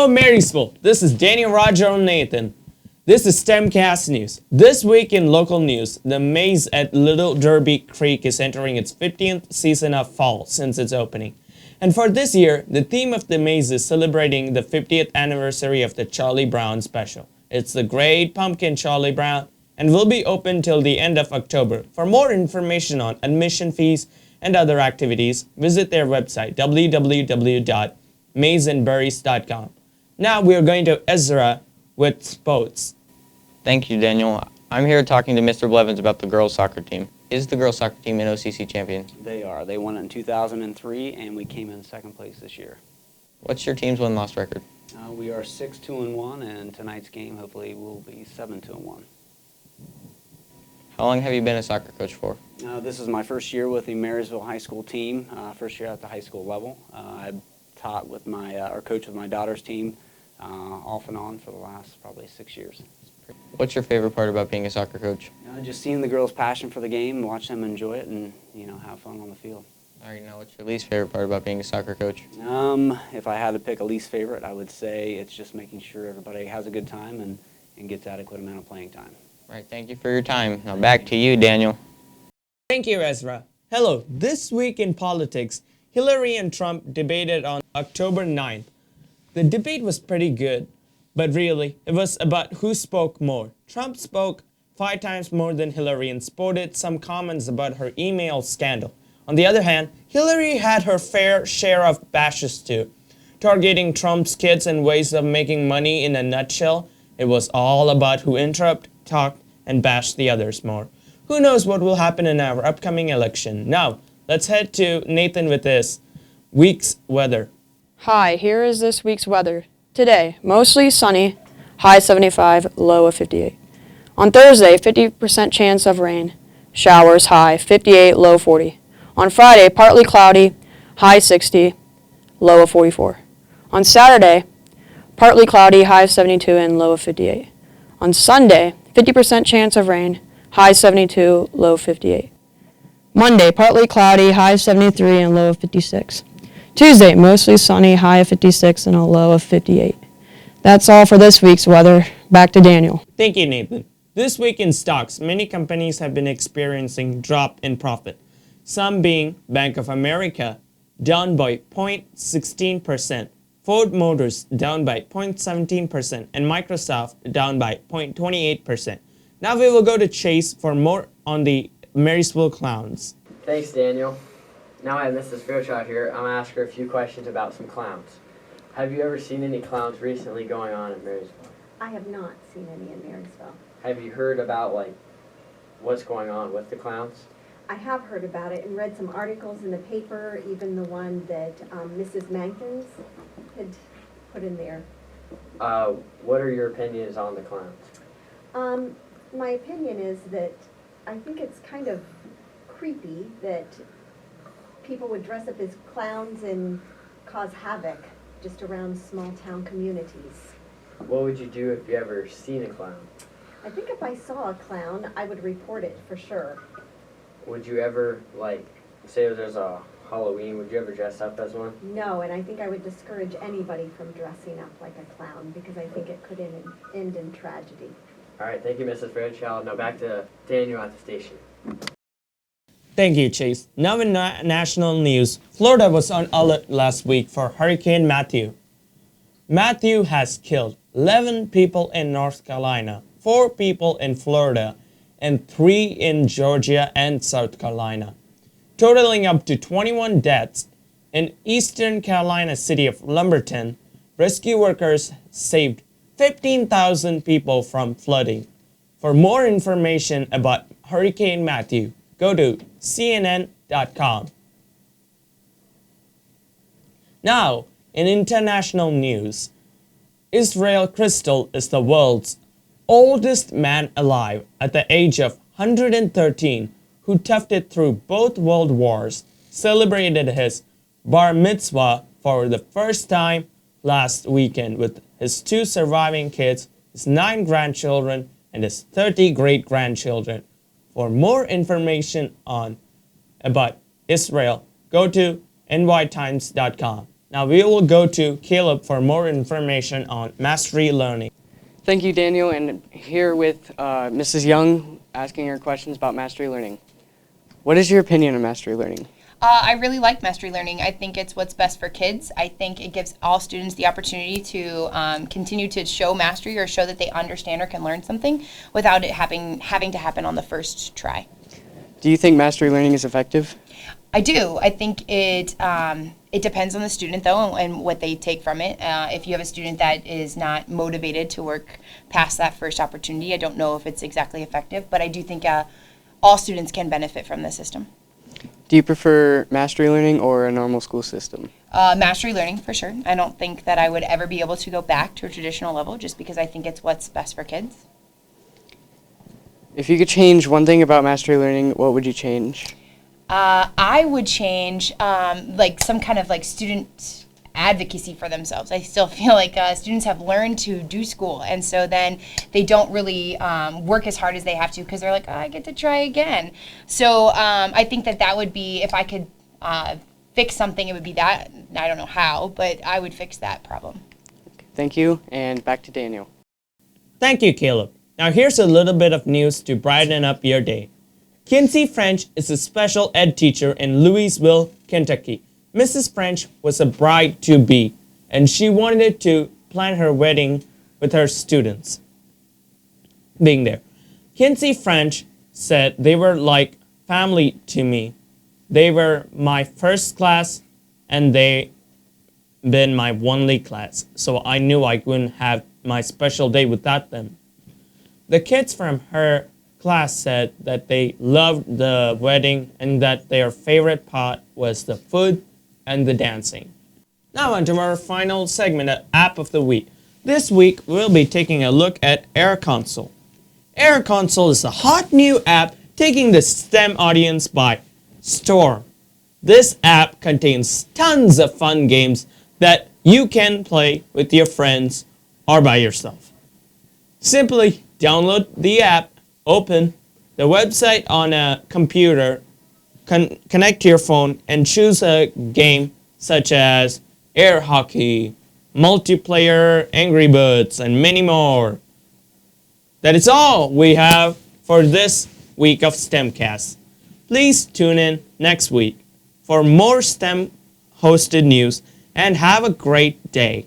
Hello Marysville, this is Daniel, Roger, and Nathan. This is StemCast News. This week in local news, the maze at Little Derby Creek is entering its 15th season of fall since its opening. And for this year, the theme of the maze is celebrating the 50th anniversary of the Charlie Brown special. It's the Great Pumpkin Charlie Brown and will be open till the end of October. For more information on admission fees and other activities, visit their website www.mazeandberries.com. Now we are going to Ezra with sports. Thank you, Daniel. I'm here talking to Mr. Blevins about the girls' soccer team. Is the girls' soccer team an OCC champion? They are. They won it in 2003, and we came in second place this year. What's your team's win-loss record? We are 6-2-1, and tonight's game hopefully will be 7-2-1. How long have you been a soccer coach for? This is my first year with the Marysville High School team, first year at the high school level. I've taught with or coached with my daughter's team off and on for the last probably 6 years. What's your favorite part about being a soccer coach? Just seeing the girls' passion for the game, watch them enjoy it, and have fun on the field. All right, now what's your least favorite part about being a soccer coach? If I had to pick a least favorite, I would say it's just making sure everybody has a good time and gets adequate amount of playing time. All right, thank you for your time. Now back to you, Daniel. Thank you, Ezra. Hello, this week in politics, Hillary and Trump debated on October 9th. The debate was pretty good, but really, it was about who spoke more. Trump spoke 5 times more than Hillary and sported some comments about her email scandal. On the other hand, Hillary had her fair share of bashes too, targeting Trump's kids and ways of making money. In a nutshell, it was all about who interrupted, talked, and bashed the others more. Who knows what will happen in our upcoming election? Now, let's head to Nathan with this week's weather. Hi, here is this week's weather. Today, mostly sunny, high 75, low of 58. On Thursday, 50% chance of rain, showers, high 58, low 40. On Friday, partly cloudy, high 60, low of 44. On Saturday, partly cloudy, high of 72 and low of 58. On Sunday, 50% chance of rain, high 72, low of 58. Monday, partly cloudy, high of 73 and low of 56. Tuesday, mostly sunny, high of 56 and a low of 58. That's all for this week's weather. Back to Daniel. Thank you, Nathan. This week in stocks, many companies have been experiencing drop in profit. Some being Bank of America, down by 0.16%, Ford Motors down by 0.17%, and Microsoft down by 0.28%. Now we will go to Chase for more on the Marysville Clowns. Thanks, Daniel. Now I have Mrs. Fairchild here. I'm going to ask her a few questions about some clowns. Have you ever seen any clowns recently going on in Marysville? I have not seen any in Marysville. Have you heard about, what's going on with the clowns? I have heard about it and read some articles in the paper, even the one that Mrs. Mankins had put in there. What are your opinions on the clowns? My opinion is that I think it's kind of creepy that people would dress up as clowns and cause havoc just around small town communities. What would you do if you ever seen a clown? I think if I saw a clown, I would report it for sure. Would you ever, say there's a Halloween, would you ever dress up as one? No, and I think I would discourage anybody from dressing up like a clown because I think it could end in tragedy. All right, thank you, Mrs. Fairchild. Now back to Daniel at the station. Thank you, Chase. Now in national news, Florida was on alert last week for Hurricane Matthew. Matthew has killed 11 people in North Carolina, 4 people in Florida, and 3 in Georgia and South Carolina, totaling up to 21 deaths. In Eastern Carolina city of Lumberton, rescue workers saved 15,000 people from flooding. For more information about Hurricane Matthew, go to CNN.com. Now, in international news, Israel Crystal is the world's oldest man alive at the age of 113 who toughed it through both world wars, celebrated his bar mitzvah for the first time last weekend with his 2 surviving kids, his 9 grandchildren, and his 30 great-grandchildren. For more information about Israel, go to nytimes.com. Now we will go to Caleb for more information on mastery learning. Thank you, Daniel, and here with Mrs. Young asking her questions about mastery learning. What is your opinion on mastery learning? I really like mastery learning. I think it's what's best for kids. I think it gives all students the opportunity to continue to show mastery or show that they understand or can learn something without it having to happen on the first try. Do you think mastery learning is effective? I do. I think it depends on the student, though, and what they take from it. If you have a student that is not motivated to work past that first opportunity, I don't know if it's exactly effective, but I do think all students can benefit from the system. Do you prefer mastery learning or a normal school system? Mastery learning, for sure. I don't think that I would ever be able to go back to a traditional level just because I think it's what's best for kids. If you could change one thing about mastery learning, what would you change? I would change like some kind of like student advocacy for themselves. I still feel like students have learned to do school, and so then they don't really work as hard as they have to because they're like, oh, I get to try again. So I think that would be, if I could fix something, it would be that. I don't know how, but I would fix that problem. Thank you, and back to Daniel. Thank you, Caleb. Now here's a little bit of news to brighten up your day. Kinsey French is a special ed teacher in Louisville, Kentucky. Mrs. French was a bride-to-be, and she wanted to plan her wedding with her students being there. Kinsey French said they were like family to me. They were my first class, and they been my only class, so I knew I couldn't have my special day without them. The kids from her class said that they loved the wedding and that their favorite part was the food and the dancing. Now on to our final segment, App of the Week. This week we'll be taking a look at Air Console. Air Console is a hot new app taking the STEM audience by storm. This app contains tons of fun games that you can play with your friends or by yourself. Simply download the app, open the website on a computer, connect to your phone, and choose a game such as air hockey, multiplayer, Angry Birds, and many more. That is all we have for this week of StemCast. Please tune in next week for more STEM hosted news and have a great day.